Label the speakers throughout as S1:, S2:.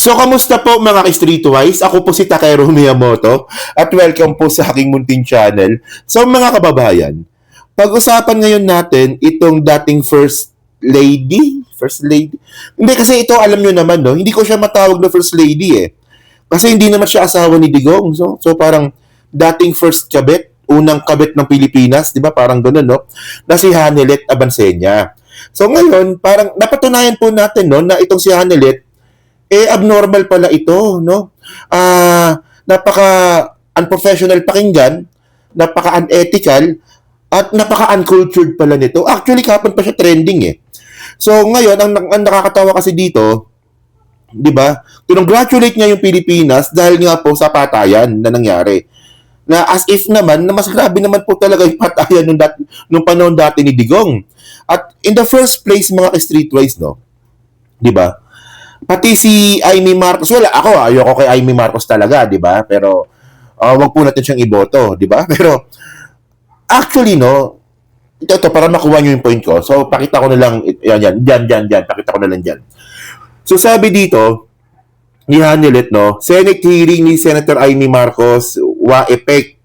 S1: So, kamusta po mga ka-Streetwise? Ako po si Takero Miyamoto at welcome po sa aking munting channel. So, mga kababayan, pag-usapan ngayon natin itong dating First Lady? First Lady? Hindi, kasi ito alam nyo naman, no? Hindi ko siya matawag na First Lady eh. Kasi hindi naman siya asawa ni Digong. So parang dating first kabit, unang kabit ng Pilipinas, di ba? Parang gano'n, no? Na si Hanelet Abansenya. So ngayon, parang napatunayan po natin, no, na itong si Hanelet, abnormal pala ito, no? Napaka unprofessional pakinggan, napaka unethical, at napaka uncultured pala nito. Actually, kapon pa siya trending eh. So ngayon, ang nakakatawa kasi dito, 'di ba? Congratulate niya yung Pilipinas dahil nga po sa patayan na nangyari. Na as if naman na mas grabe naman po talaga yung patayan nung panahon dati ni Digong. At in the first place mga streetwise, no, 'di ba? Pati si Amy Marcos, wala ako, ayoko kay Amy Marcos talaga, 'di ba? Pero wag po natin siyang iboto, 'di ba? Pero actually, no, ito para makuha niyo yung point ko. So pakita ko na lang yan, pakita ko na lang diyan. So sabi dito ni Hanelet, no, Senate hearing ni Senator Amy Marcos, wa-epek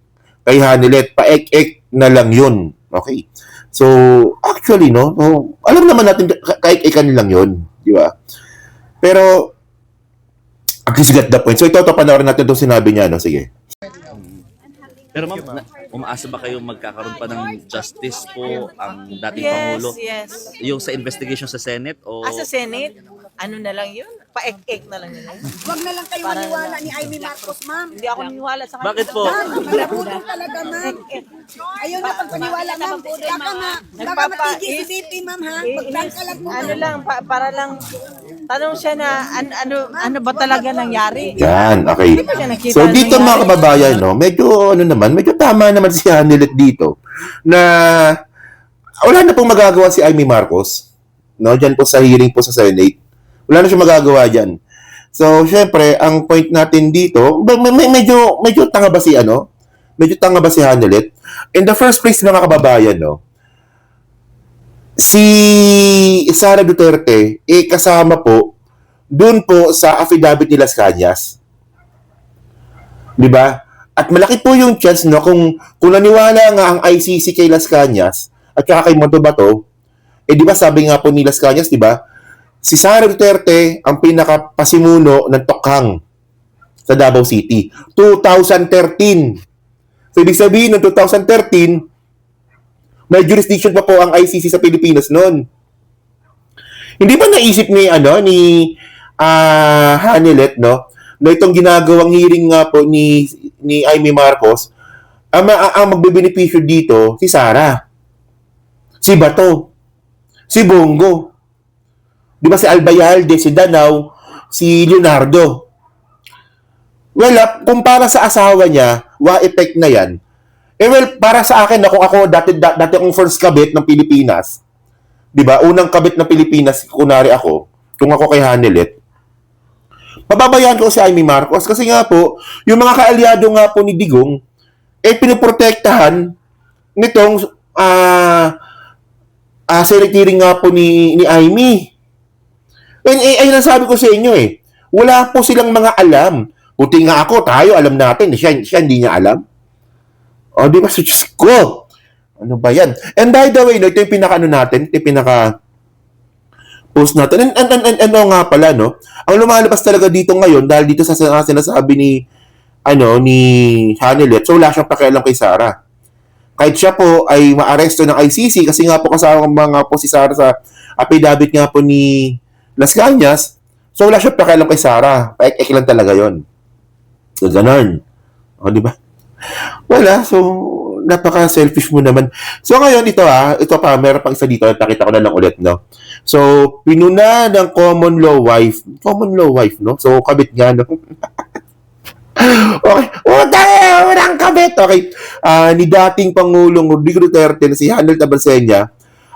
S1: kay Hanelet, paek-ek na lang yun. Okay. So actually, no, alam naman natin kaek-ekan lang yun, di ba? Pero at least get the point. So ito panoorin natin itong sinabi niya, no? Sige.
S2: Pero ma'am, umaasa ba kayo magkakaroon pa ng justice po ang dating
S3: Yes,
S2: Pangulo?
S3: yes.
S2: Yung sa investigation sa Senate o
S3: Sa Senate, ano na lang yun? Paek-ek na lang yun.
S4: Wag na lang kayo
S3: Para
S4: maniwala
S3: na-
S4: ni Amy Marcos, ma'am.
S3: Hindi ako niniwala sa kanya.
S2: Bakit po?
S4: Ma'am, malabutong talaga, ma'am. Ayaw na pagpaniwala, ma'am. Kaya ka nga, baka matigil si VP, ma'am, ha? Pag-prank ka lang po,
S3: Ano
S4: ma'am.
S3: lang, para lang, tanong siya na ano ba talaga nangyari?
S1: Yan, okay.
S3: Hindi pa siya nakita
S1: So
S3: ng
S1: dito mga
S3: nangyari.
S1: kababayan, no, medyo tama naman si Hanelet dito na wala na pong magagawa si Amy Marcos, no, diyan po sa hearing po sa Senate. Wala na siya magagawa diyan. So, syempre, ang point natin dito, medyo tanga ba si Medyo tanga ba si Hanelet? In the first place mga kababayan, no, si Sara Duterte kasama po doon po sa affidavit ni Las Cañas. 'Di ba? At malaki po yung chance, no, kung naniwala nga ang ICC kay Las Cañas at saka kay Motobato, di ba sabi nga po ni Las Cañas, di ba, si Sara Duterte ang pinakapasimuno ng Tokhang sa Davao City. 2013. So, ibig sabihin, noong 2013, may jurisdiction pa po ang ICC sa Pilipinas noon. Hindi ba naisip ni Hanelet, no, na itong ginagawang hearing nga po ni Amy Marcos, ang magbebenepisyo dito, si Sara, si Bato, si Bongo, di ba si Albayalde, si Danao, si Leonardo. Well, kung para sa asawa niya, wa-effect na yan. Well, para sa akin, kung ako dati akong first kabit ng Pilipinas, di ba, unang kabit ng Pilipinas, kunwari ako, kung ako kay Hanelet, pababayaan ko si Amy Marcos kasi nga po, yung mga kaalyado nga po ni Digong, pinoprotektahan nitong Senate hearing nga po ni Amy. And ayun ang sabi ko sa inyo wala po silang mga alam. Buti nga ako, tayo, alam natin. Siya hindi niya alam. O, di ba? So, Diyos ko. Ano ba yan? And by the way, no, ito yung natin, ito yung post natin. And nga pala, no? Ang lumalabas talaga dito ngayon, dahil dito sa sinasabi ni Hanelet, so wala siyang pakialam kay Sara. Kahit siya po ay maaresto ng ICC, kasi nga po kasama mga po si Sara sa affidavit nga po ni Las Cañas, so wala siyang pakialam kay Sara. Paek-ek lang talaga yon. So, ganun. O, di ba? Wala. So, napaka-selfish mo naman. So, ngayon, ito pa, meron pang isa dito. Nakita ko na lang ulit, no? So, pinuna ng common law wife, no? So, kabit nga, no? Okay. Unang kabit. Okay. Ni dating Pangulong Rodrigo Duterte na si Hanelet Abansenya,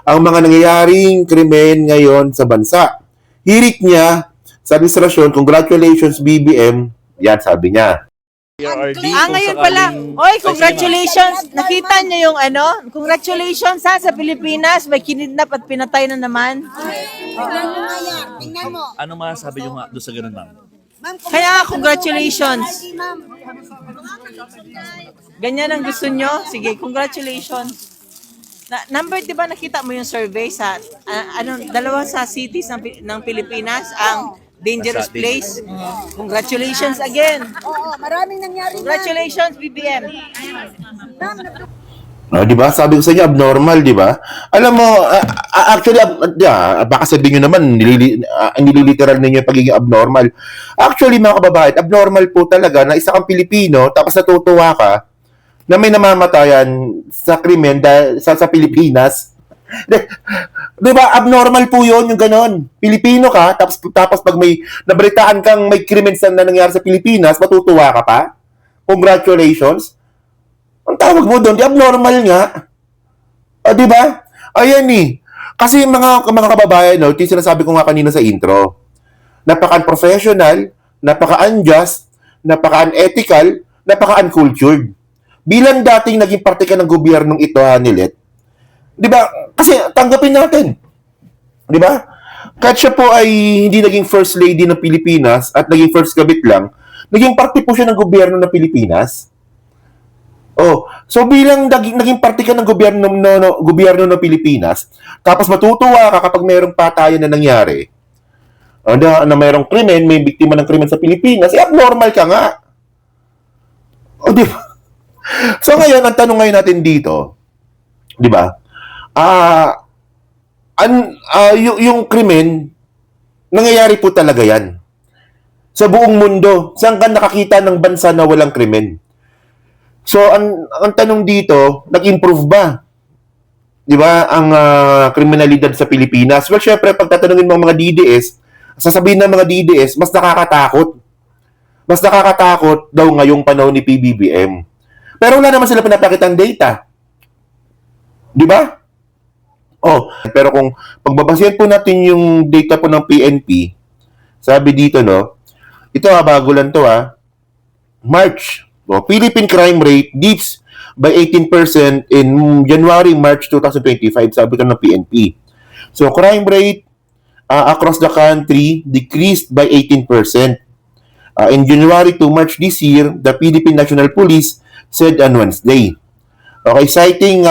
S1: ang mga nangyayaring krimen ngayon sa bansa. Hirit niya sa administrasyon, congratulations BBM, yan sabi niya.
S2: PRRD,
S3: Ngayon pala. Oy, congratulations. Nakita niyo yung congratulations sa Pilipinas. May kinidnap at pinatay na naman.
S4: Tingnan mo nga yan. Tingnan mo.
S2: Ano masasabi nyo nga doon sa ganun, ma'am?
S4: Ma'am, kung
S3: Kaya,
S4: may
S3: congratulations.
S4: ID, ma'am.
S3: Ganyan ang gusto nyo? Sige, congratulations. Number, di ba nakita mo yung survey sa, dalawa sa cities ng Pilipinas, ang dangerous place? Congratulations again.
S4: Oo, maraming nangyari, ma'am.
S3: Congratulations, BBM.
S4: Ma'am,
S1: Di ba? Sabi ko sa inyo, abnormal, di ba? Alam mo, actually, baka sabihin nyo naman, nililiteral ninyo yung pagiging abnormal. Actually, mga kababayan, abnormal po talaga na isa kang Pilipino, tapos natutuwa ka na may namamatayan sa krimen sa Pilipinas. Di ba? Abnormal po yun, yung ganon. Pilipino ka, tapos pag may nabalitaan kang may krimen na nangyari sa Pilipinas, matutuwa ka pa? Congratulations. Ang tawag mo doon, di abnormal nga. Di ba? Ayan eh. Kasi mga kababayan, no, yung sinasabi ko nga kanina sa intro, napaka-unprofessional, napaka-unjust, napaka-unethical, napaka-uncultured. Bilang dating naging parte ka ng gobyernong ito, Hanilet, di ba? Kasi tanggapin natin. Di ba? Kahit siya po ay hindi naging first lady ng Pilipinas at naging first kabit lang, naging parte po siya ng gobyerno ng Pilipinas. Oh, so bilang naging parte ka ng gobyerno ng Pilipinas, tapos matutuwa ka kapag mayroong patayan na nangyari, na mayroong krimen, may biktima ng krimen sa Pilipinas, abnormal ka nga. O, di ba? So ngayon, ang tanong ngayon natin dito, di ba? Yung krimen, nangyayari po talaga yan. Sa buong mundo, saan ka nakakita ng bansa na walang krimen? So, ang tanong dito, nag-improve ba? Di ba, ang kriminalidad sa Pilipinas? Well, syempre, pag tatanungin mo ang mga DDS, sasabihin ng mga DDS, mas nakakatakot. Mas nakakatakot daw ngayong panahon ni PBBM. Pero wala naman sila pinapakitang data. Di ba? Oh, pero kung pagbabasihan po natin yung data po ng PNP, sabi dito, no, ito bago lang to March, Philippine crime rate dips by 18% in January-March 2025, sabi ka ng PNP. So, crime rate across the country decreased by 18%. In January to March this year, the Philippine National Police said on Wednesday. Okay, citing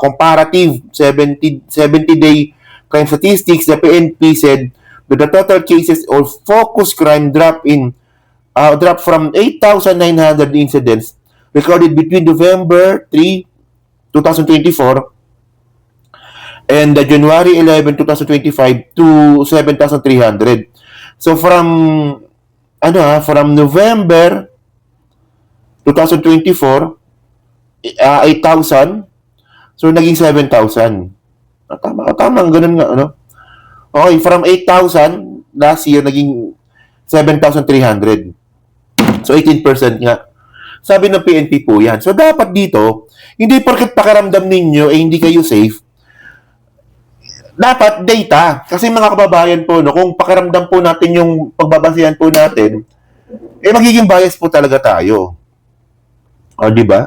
S1: comparative 70-day crime statistics, the PNP said that the total cases of focused crime dropped from 8,900 incidents recorded between November 3, 2024 and January 11, 2025 to 7,300. So from November 2024, 8,000, so naging 7,000. Tama, ganun nga, ano? Okay, from 8,000 last year, naging 7,300. So, 18% nga. Sabi ng PNP po yan. So, dapat dito, hindi porket pakiramdam ninyo, hindi kayo safe. Dapat data. Kasi mga kababayan po, no, kung pakiramdam po natin yung pagbabasihan po natin, magiging bias po talaga tayo. O, di ba?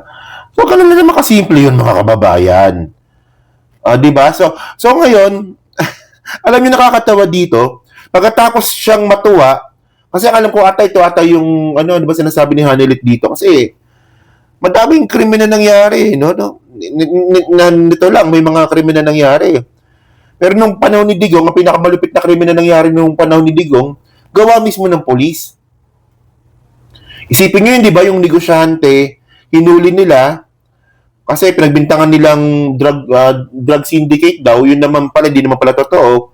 S1: So, ganun na naman kasimple yun, mga kababayan. O, di ba? So ngayon, alam niyo nakakatawa dito, pagkatapos siyang matuwa, kasi alam ko ata yung di ba sinasabi ni Hanilet dito, kasi madaming krimen na nangyari, no? Nito lang, may mga krimen na nangyari. Pero nung panahon ni Digong, ang pinakamalupit na krimen na nangyari nung panahon ni Digong, gawa mismo ng polis. Isipin niyo yun, di ba, yung negosyante, hinuli nila, kasi pinagbintangan nilang drug syndicate daw, yun naman pala, hindi naman pala totoo.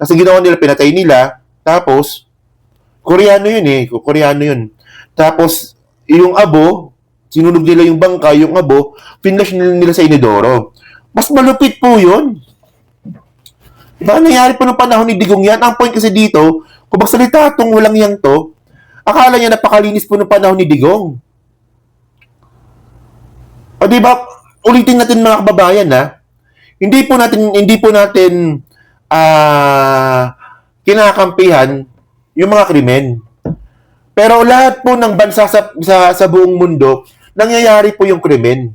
S1: Kasi ginawa nila, pinatay nila, tapos, Koreano yun. Tapos, yung abo, sinunog nila yung bangka, yung abo, finish nila sa inidoro. Mas malupit po yun. Diba, nangyari po ng panahon ni Digong yan. Ang point kasi dito, kung magsalita itong walang yang to, akala niya napakalinis po ng panahon ni Digong. O diba, ulitin natin mga kababayan hindi po natin kinakampihan yung mga krimen. Pero lahat po ng bansa sa buong mundo, nangyayari po yung krimen.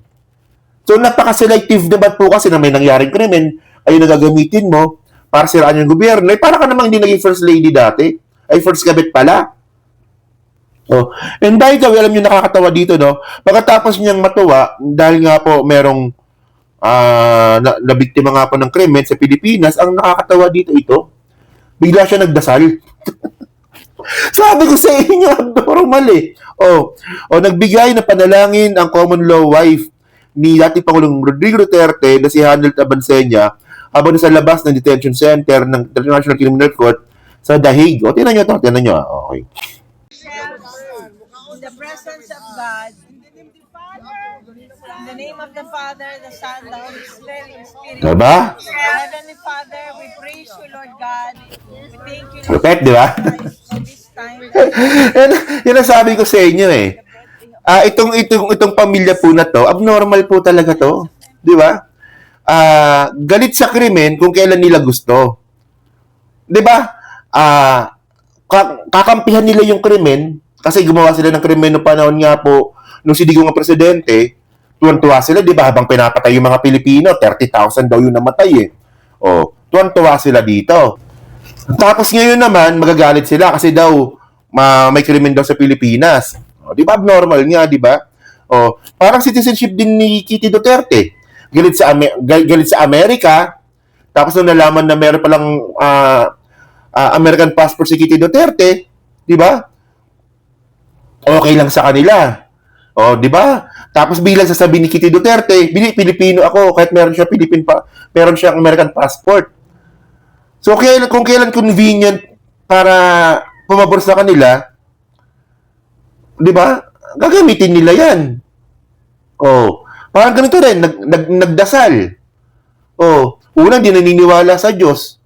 S1: So napaka-selective naman po kasi na may nangyaring krimen, ayun na gagamitin mo para siraan yung gobyerno. Para ka namang hindi naging first lady dati. Ay first kabit pala. Oh. And by the way, alam nyo nakakatawa dito, no? Pagkatapos niyang matuwa, dahil nga po merong nabiktima nga po ng krimen sa Pilipinas, ang nakakatawa dito ito, bigla siya nagdasal. Sabi ko sa inyo, abnormal eh. Nagbigay na panalangin ang common law wife ni dating Pangulong Rodrigo Duterte na si Hanelet Abansenya habang nasa labas ng detention center ng International Criminal Court sa The Hague. Tinan nyo ito, tinan nyo. Okay.
S3: In the presence of God, in the name of the Father, the Son, the Holy Spirit.
S1: Diba?
S3: Heavenly Father, we praise you, Lord God. We thank you,
S1: Perfect, di ba?
S3: for this time.
S1: Yan ang sabi ko sa inyo eh. Itong pamilya po na to, abnormal po talaga to. Di ba? Galit sa krimen kung kailan nila gusto. Di ba? Kakampihan nila yung krimen kasi gumawa sila ng krimen noong panahon nga po nung si Digong ang presidente. Tuwan-tuwa sila, di ba? Habang pinapatay yung mga Pilipino, 30,000 daw yung namatay eh. Tuwan-tuwa sila dito. Tapos ngayon naman, magagalit sila kasi daw may krimen daw sa Pilipinas. Di ba? Abnormal nga, di ba? Parang citizenship din ni Kitty Duterte. Galit sa Amerika. Tapos nung nalaman na meron palang American passport si Kitty Duterte, di ba? Okay lang sa kanila. Di ba? Tapos biglang sasabihin ni Kitty Duterte, Pilipino ako kahit meron siyang American passport. So kung kailan convenient para pumabor sa kanila, 'di ba? Gagamitin nila 'yan. Parang ganito rin, nagdasal. Unang di naniniwala sa Diyos.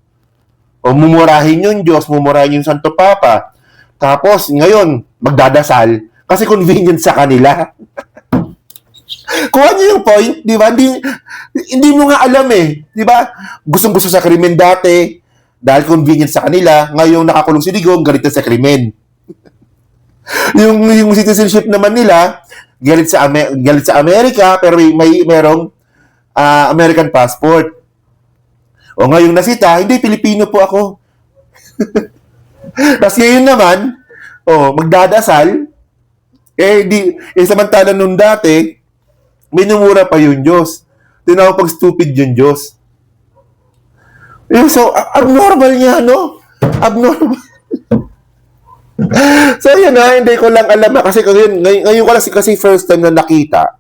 S1: Mumurahin yung Diyos, mumurahin yung Santo Papa. Tapos ngayon magdadasal kasi convenient sa kanila. Kuha niyo yung point, di ba? Hindi mo nga alam eh. Di ba? Gustong-gusto sa krimen dati, dahil convenient sa kanila, ngayong nakakulong si Digong, galit na sa krimen. yung citizenship naman nila, galit sa Amerika, pero merong American passport. Ngayong nasita, hindi, Pilipino po ako. Tapos ngayon naman, magdadasal, samantala nung dati, minumura pa yung Diyos. Tinawag pag stupid yung Diyos. So, abnormal niya, no? Abnormal. So, yun hindi ko lang alam kasi ngayon ko lang kasi first time na nakita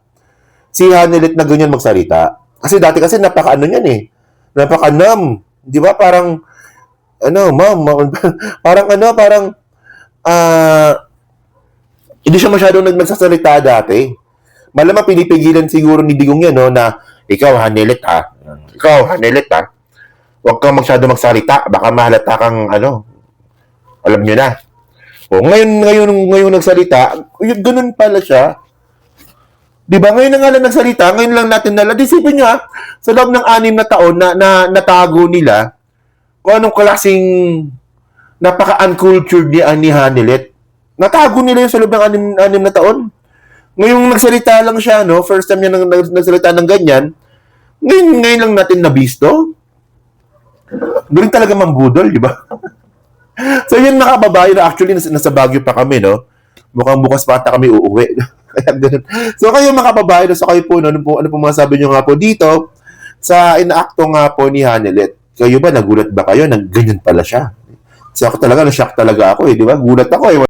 S1: si Hanelet na ganyan magsalita. Kasi dati kasi napaka-ano niyan eh. Napaka-numb. Di ba? Parang, hindi siya masyadong nagsasalita dati. Malamang pinipigilan siguro ni Digong yan, no, na ikaw, Hanelet, ha? Huwag kang masyado magsalita. Baka mahalata kang, alam nyo na. Ngayon nagsalita, ganun pala siya. Di ba? Ngayon na nga lang nagsalita, ngayon lang natin isipin nyo, ha? Sa loob ng 6 na taon na natago nila, kung anong klaseng napaka-uncultured ni Hanelet. Natago nila yung sa loob ng 6 na taon. Ngayong nagsalita lang siya, no? First time niya nagsalita ng ganyan. Ngayon lang natin nabisto. Doon talaga mambudol, di ba? So, yun mga kababayan, actually, nasa Baguio pa kami, no? Mukhang bukas pa ata kami uuwi. Kaya ganun. So, kayo mga kababayan, so kayo po, ano po masabi nyo nga po dito sa inaakto nga po ni Hanelet? Kayo ba, nagulat ba kayo? Ganyan pala siya. So, ako talaga, na-shock talaga ako, di ba? Gulat ako,